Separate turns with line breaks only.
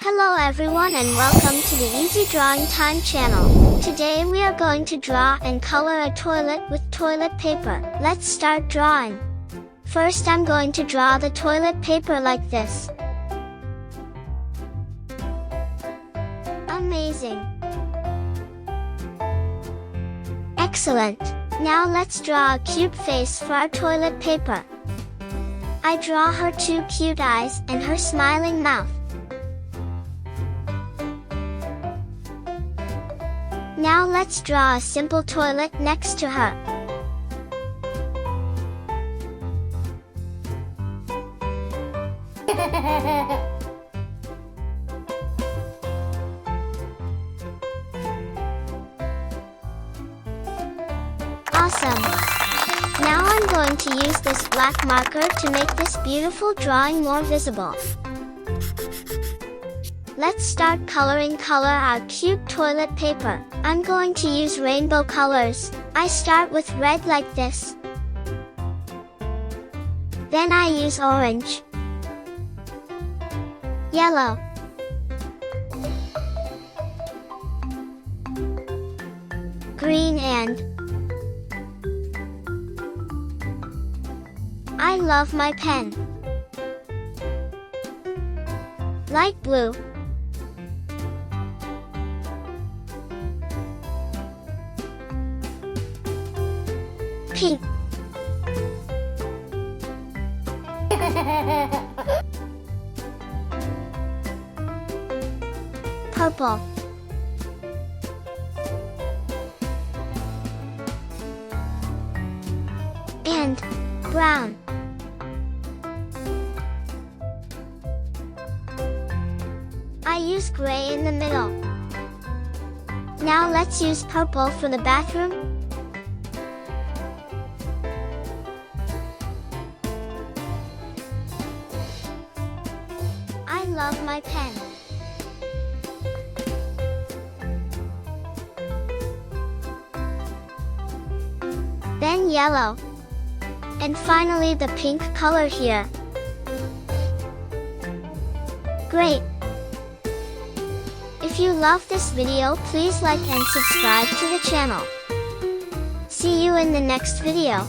Hello everyone and welcome to the Easy Drawing Time channel. Today we are going to draw and color a toilet with toilet paper. Let's start drawing. First I'm going to draw the toilet paper like this. Amazing! Excellent! Now let's draw a cute face for our toilet paper. I draw her two cute eyes and her smiling mouth. Now let's draw a simple toilet next to her. Awesome! Now I'm going to use this black marker to make this beautiful drawing more visible. Let's start coloring our cute toilet paper. I'm going to use rainbow colors. I start with red like this. Then I use orange, yellow, green and I love my pen. Light blue, pink, purple, and brown. I use gray in the middle. Now let's use purple for the bathroom. I love my pen. Then yellow. And finally the pink color here. Great! If you love this video, please like and subscribe to the channel. See you in the next video.